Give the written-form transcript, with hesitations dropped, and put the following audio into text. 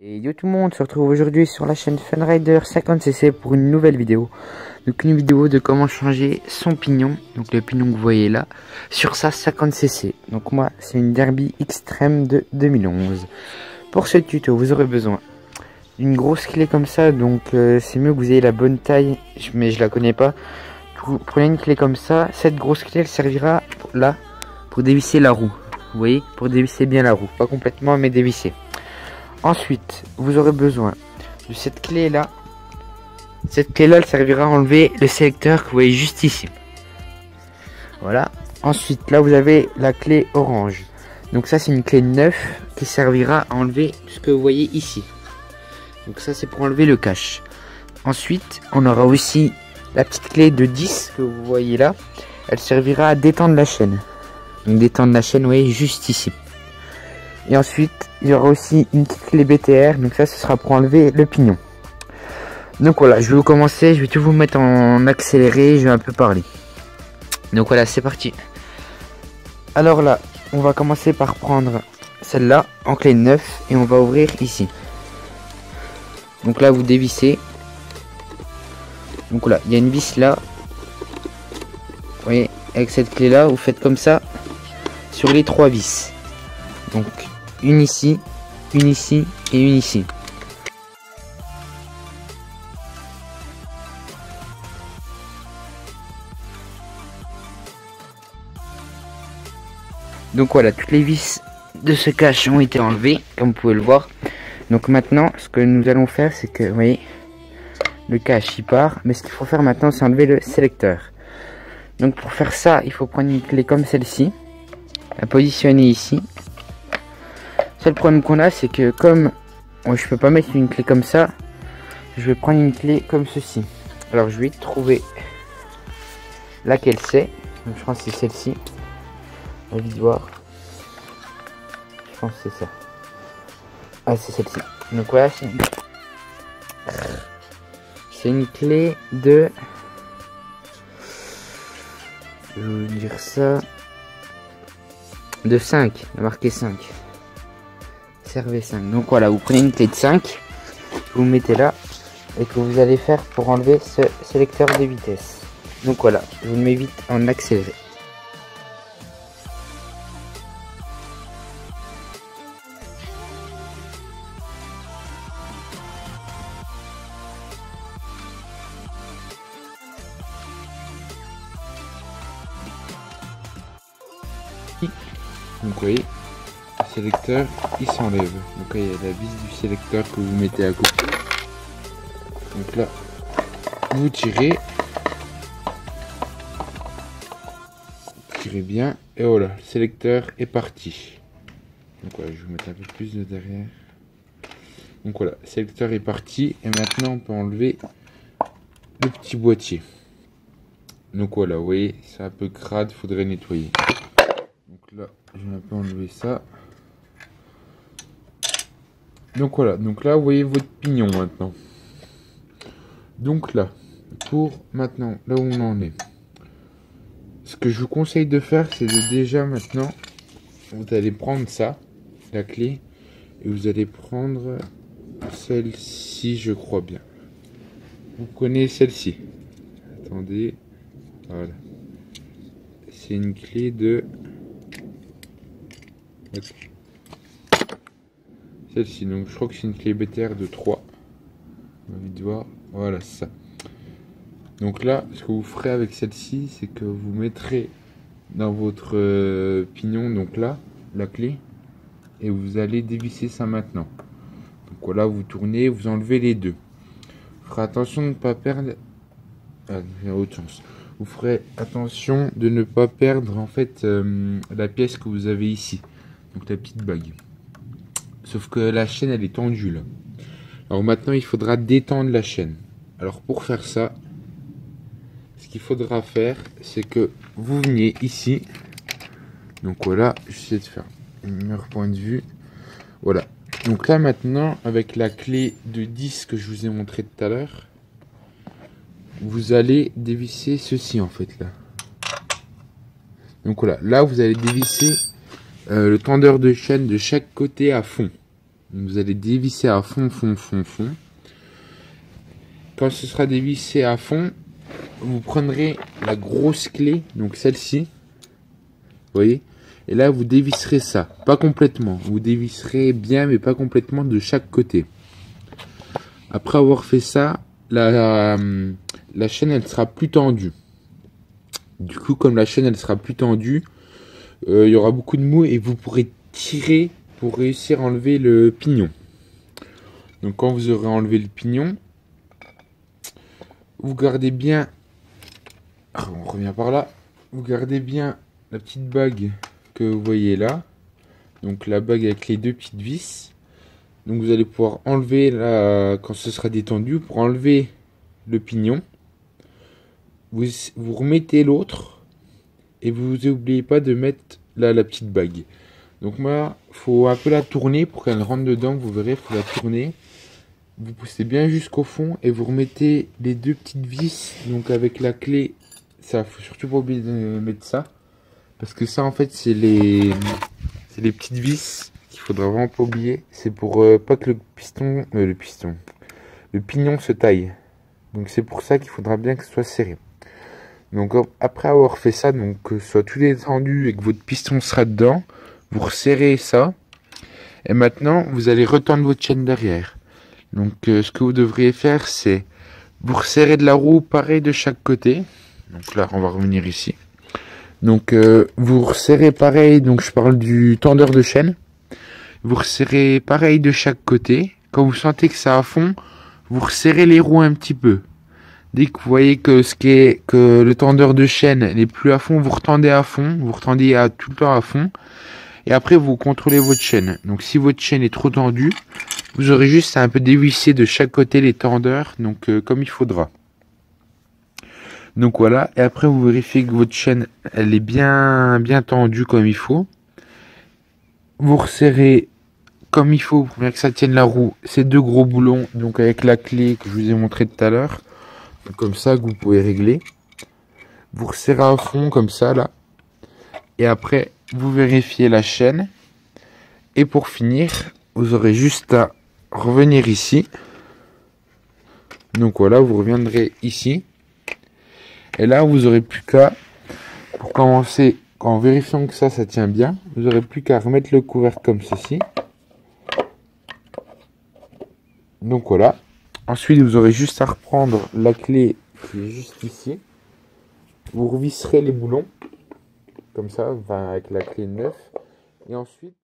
Et yo tout le monde, on se retrouve aujourd'hui sur la chaîne Funrider 50cc pour une nouvelle vidéo. Donc une vidéo de comment changer son pignon, donc le pignon que vous voyez là, sur sa 50cc. Donc moi c'est une Derby Extreme de 2011. Pour ce tuto vous aurez besoin d'une grosse clé comme ça, donc c'est mieux que vous ayez la bonne taille, mais je la connais pas. Vous prenez une clé comme ça, cette grosse clé elle servira là pour dévisser la roue. Vous voyez, pour dévisser bien la roue, pas complètement mais dévisser. Ensuite, vous aurez besoin de cette clé là. Cette clé là, elle servira à enlever le sélecteur que vous voyez juste ici. Voilà. Ensuite, là vous avez la clé orange. Donc ça c'est une clé 9 qui servira à enlever ce que vous voyez ici. Donc ça c'est pour enlever le cache. Ensuite, on aura aussi la petite clé de 10 que vous voyez là. Elle servira à détendre la chaîne. Donc détendre la chaîne, vous voyez, juste ici. Et ensuite, il y aura aussi une petite clé BTR. Donc ça, ce sera pour enlever le pignon. Donc voilà, je vais vous commencer. Je vais tout vous mettre en accéléré. Je vais un peu parler. Donc voilà, c'est parti. Alors là, on va commencer par prendre celle-là en clé 9. Et on va ouvrir ici. Donc là, vous dévissez. Donc voilà, il y a une vis là. Vous voyez, avec cette clé-là, vous faites comme ça sur les 3 vis. Donc une ici et une ici. Donc voilà, toutes les vis de ce cache ont été enlevées, comme vous pouvez le voir. Donc maintenant, ce que nous allons faire, c'est que, vous voyez, le cache il part. Mais ce qu'il faut faire maintenant, c'est enlever le sélecteur. Donc pour faire ça, il faut prendre une clé comme celle-ci, la positionner ici. Seul problème qu'on a, c'est que comme je peux pas mettre une clé comme ça, je vais prendre une clé comme ceci. Alors je vais trouver laquelle c'est. Je pense que c'est celle-ci. On va vite voir. Je pense que c'est ça. Ah, c'est celle-ci. Donc voilà, c'est une clé de... Je vais vous dire ça. De 5. Il a marqué 5. Servez 5. Donc voilà, vous prenez une clé de 5, vous mettez là et que vous allez faire pour enlever ce sélecteur de vitesse. Donc voilà, je vous le mets vite en accéléré. Donc vous voyez, le sélecteur il s'enlève. Donc là, il y a la vis du sélecteur que vous mettez à côté. Donc là, vous tirez bien et voilà, le sélecteur est parti. Donc voilà, je vais vous mettre un peu plus de derrière. Donc voilà, le sélecteur est parti et maintenant on peut enlever le petit boîtier. Donc voilà, vous voyez, c'est un peu crade, il faudrait nettoyer. Donc là, je vais un peu enlever ça. Donc voilà, donc là, vous voyez votre pignon maintenant. Donc là, pour maintenant, là où on en est. Ce que je vous conseille de faire, c'est de déjà maintenant, vous allez prendre ça, la clé, et vous allez prendre celle-ci, je crois bien. Vous prenez celle-ci. Attendez, voilà. C'est une clé de... Celle-ci, donc je crois que c'est une clé BTR de 3. On va vite voir. Voilà, c'est ça. Donc là, ce que vous ferez avec celle-ci, c'est que vous mettrez dans votre pignon, donc là, la clé, et vous allez dévisser ça maintenant. Donc voilà, vous tournez, vous enlevez les deux. Vous ferez attention de ne pas perdre... Ah, il y a autre chance. Vous ferez attention de ne pas perdre en fait la pièce que vous avez ici. Donc la petite bague. Sauf que la chaîne elle est tendue là. Alors maintenant il faudra détendre la chaîne. Alors pour faire ça, ce qu'il faudra faire, c'est que vous veniez ici. Donc voilà, j'essaie de faire un meilleur point de vue. Voilà. Donc là maintenant, avec la clé de 10 que je vous ai montré tout à l'heure, vous allez dévisser ceci en fait là. Donc voilà, là vous allez dévisser le tendeur de chaîne de chaque côté à fond. Donc, vous allez dévisser à fond. Quand ce sera dévissé à fond, vous prendrez la grosse clé, donc celle-ci. Vous voyez? Et là, vous dévisserez ça. Pas complètement. Vous dévisserez bien, mais pas complètement de chaque côté. Après avoir fait ça, la chaîne, elle sera plus tendue. Du coup, comme la chaîne, elle sera plus tendue, il y aura beaucoup de mou et vous pourrez tirer pour réussir à enlever le pignon. Donc, quand vous aurez enlevé le pignon, vous gardez bien... on revient par là. Vous gardez bien la petite bague que vous voyez là. Donc, la bague avec les deux petites vis. Donc vous allez pouvoir enlever là, quand ce sera détendu, pour enlever le pignon. Vous remettez l'autre et vous n'oubliez pas de mettre là la petite bague. Donc moi, faut un peu la tourner pour qu'elle rentre dedans. Vous verrez, faut la tourner. Vous poussez bien jusqu'au fond et vous remettez les deux petites vis. Donc avec la clé, ça faut surtout pas oublier de mettre ça, parce que ça en fait c'est les petites vis. Faudra vraiment pas oublier, c'est pour pas que le pignon se taille. Donc c'est pour ça qu'il faudra bien que ce soit serré. Donc après avoir fait ça, donc que ce soit tout détendu et que votre piston sera dedans, vous resserrez ça. Et maintenant, vous allez retendre votre chaîne derrière. Donc ce que vous devriez faire, c'est vous resserrez de la roue pareil de chaque côté. Donc là, on va revenir ici. Donc vous resserrez pareil, donc je parle du tendeur de chaîne. Vous resserrez pareil de chaque côté. Quand vous sentez que ça à fond, vous resserrez les roues un petit peu. Dès que vous voyez que que le tendeur de chaîne n'est plus à fond, vous retendez à fond. Vous retendez tout le temps à fond. Et après, vous contrôlez votre chaîne. Donc, si votre chaîne est trop tendue, vous aurez juste à un peu dévisser de chaque côté les tendeurs. Donc, comme il faudra. Donc, voilà. Et après, vous vérifiez que votre chaîne, elle est bien tendue comme il faut. Vous resserrez comme il faut pour bien que ça tienne la roue, ces deux gros boulons, donc avec la clé que je vous ai montré tout à l'heure, comme ça que vous pouvez régler. Vous resserrez à fond comme ça là, et après vous vérifiez la chaîne. Et pour finir, vous aurez juste à revenir ici. Donc voilà, vous reviendrez ici, et là vous aurez plus qu'à, pour commencer, en vérifiant que ça tient bien, vous aurez plus qu'à remettre le couvercle comme ceci. Donc voilà. Ensuite, vous aurez juste à reprendre la clé qui est juste ici. Vous revisserez les boulons. Comme ça, avec la clé neuve. Et ensuite...